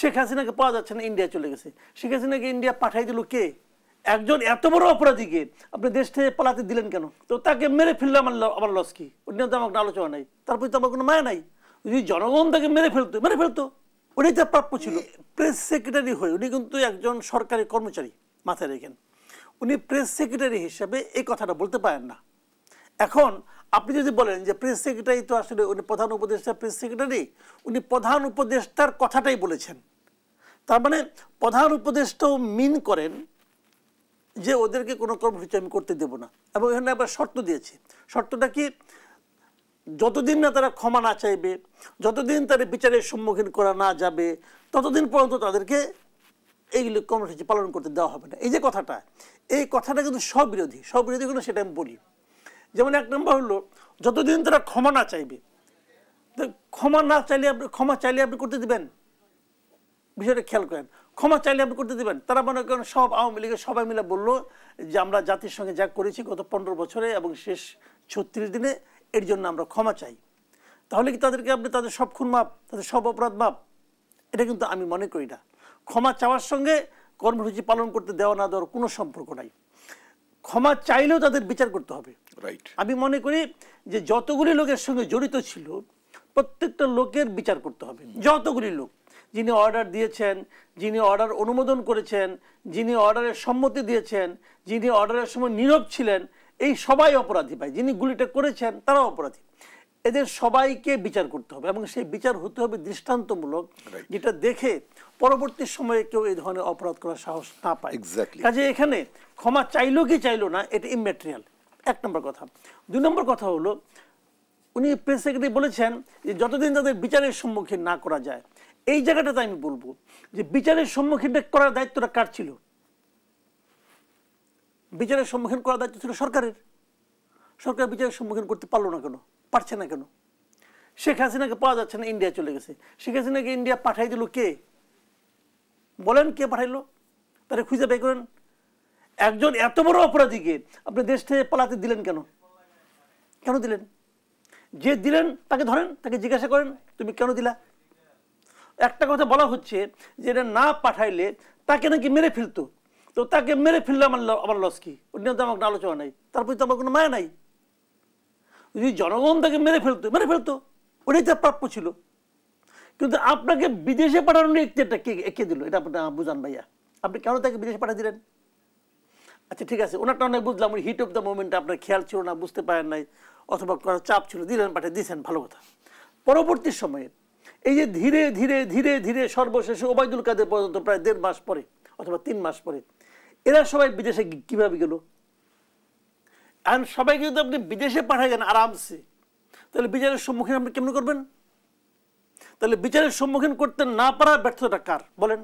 শেখ হাসিনাকে পাওয়া যাচ্ছে না, ইন্ডিয়া চলে গেছে। শেখ হাসিনাকে ইন্ডিয়া পাঠাই দিল কে? একজন এত বড় অপরাধীকে আপনি দেশ থেকে পালাতে দিলেন কেন? তো তাকে মেরে ফেললে আমার লস কি? ওটা তো আমার আলোচনা নাই, তারপরে তো আমার কোনো মায়া নাই। যদি জনগণ তাকে মেরে ফেলতো ওটাই তার প্রাপ্য ছিল। প্রেস সেক্রেটারি হয়ে উনি কিন্তু একজন সরকারি কর্মচারী, মাথায় রেখেন। উনি প্রেস সেক্রেটারি হিসাবে এই কথাটা বলতে পারেন না। এখন আপনি যদি বলেন যে প্রেস সেক্রেটারি তো আসলে উনি প্রধান উপদেষ্টা প্রেস সেক্রেটারি, উনি প্রধান উপদেষ্টার কথাটাই বলেছেন, তার মানে প্রধান উপদেষ্টাও মিন করেন যে ওদেরকে কোনো কর্মসূচি আমি করতে দেব না। এবং এখানে আবার শর্ত দিয়েছে। শর্তটা কি? যতদিন না তারা ক্ষমা না চাইবে, যতদিন তারা বিচারের সম্মুখীন করা না যাবে, ততদিন পর্যন্ত তাদেরকে এইগুলো কর্মসূচি পালন করতে দেওয়া হবে না। এই যে কথাটা, এই কথাটা কিন্তু স্ববিরোধী কোনো, সেটা আমি বলি। যেমন এক নম্বর হলো, যতদিন তারা ক্ষমা না চাইবে, ক্ষমা চাইলে আপনি করতে দিবেন? বিষয়টা খেয়াল করেন। ক্ষমা চাইলে আপনি করতে দেবেন? তারা মনে করেন সব আওয়ামী লীগের সবাই মিলে বললো যে আমরা জাতির সঙ্গে যা করেছি গত 15 বছরে এবং শেষ 36 দিনে, এর জন্য আমরা ক্ষমা চাই। তাহলে কি তাদেরকে আপনি তাদের সব খুন মাপ, তাদের সব অপরাধ মাপ? এটা কিন্তু আমি মনে করি না। ক্ষমা চাওয়ার সঙ্গে কর্মসূচি পালন করতে দেওয়া না দেওয়ার কোনো সম্পর্ক নাই। ক্ষমা চাইলেও তাদের বিচার করতে হবে। আমি মনে করি যে যতগুলি লোকের সঙ্গে জড়িত ছিল প্রত্যেকটা লোকের বিচার করতে হবে। যতগুলি লোক, যিনি অর্ডার দিয়েছেন, যিনি অর্ডার অনুমোদন করেছেন, যিনি অর্ডারের সম্মতি দিয়েছেন, যিনি অর্ডারের সময় নীরব ছিলেন, এই সবাই অপরাধী ভাই। যিনি গুলিটা করেছেন তারাও অপরাধী। এদের সবাইকে বিচার করতে হবে এবং সেই বিচার হতে হবে দৃষ্টান্তমূলক, যেটা দেখে পরবর্তী সময়ে কেউ এই ধরনের অপরাধ করার সাহস না পায়। কাজে এখানে ক্ষমা চাইলো কি চাইলো না এটা ইম্যাটেরিয়াল, এক নম্বর কথা। 2 নম্বর কথা হলো, উনি প্রেস সেক্রেটারি বলেছেন যে যতদিন তাদের বিচারের সম্মুখীন না করা যায়। এই জায়গাটাতে আমি বলবো যে বিচারের সম্মুখীন করার দায়িত্বটা কার ছিল? বিচারের সম্মুখীন করার দায়িত্ব ছিল সরকারের। সরকার বিচারের সম্মুখীন করতে পারলো না কেন, পারছে না কেন? শেখ হাসিনাকে পাওয়া যাচ্ছে না, ইন্ডিয়া চলে গেছে। শেখ হাসিনাকে ইন্ডিয়া পাঠাই দিল কে? বলেন কে পাঠাইলো? তারা খুঁজে বের করেন। একজন এত বড় অপরাধীকে আপনি দেশ থেকে পালাতে দিলেন কেন? কেন দিলেন? যে দিলেন তাকে ধরেন, তাকে জিজ্ঞাসা করেন তুমি কেন দিলা। একটা কথা বলা হচ্ছে যে এটা না পাঠাইলে তাকে নাকি মেরে ফেলতো। তো তাকে মেরে ফেললে আমার লস কি? ওটা নিয়ে তো আমার আলোচনা নাই, তারপরে তো আমার কোনো মায়া নাই। যদি জনগণ তাকে মেরে ফেলতো ওটাই তার প্রাপ্য ছিল। কিন্তু আপনাকে বিদেশে পাঠানোর ইচ্ছেটা কে দিল? এটা আপনি বুঝান ভাইয়া। আপনি কেন তাকে বিদেশে পাঠিয়ে দিলেন? আচ্ছা ঠিক আছে, ওনারটা অনেক বুঝলাম, ওই হিট অফ দ্য মোমেন্টে আপনার খেয়াল ছিল না, বুঝতে পারেন নাই, অথবা করার চাপ ছিল, দিলেন, পাঠিয়ে দিয়েছেন, ভালো কথা। পরবর্তী সময়ে এই যে ধীরে ধীরে ধীরে ধীরে সর্বশেষে ওবায়দুল কাদের পর্যন্ত প্রায় 1.5 মাস পরে অথবা 3 মাস পরে এরা সবাই বিদেশে কিভাবে গেল? আর সবাইকে যদি আপনি বিদেশে পাঠাই দেন আরামসে, তাহলে বিচারের সম্মুখীন আপনি কেমন করবেন? তাহলে বিচারের সম্মুখীন করতে না পারার ব্যর্থতা কার বলেন?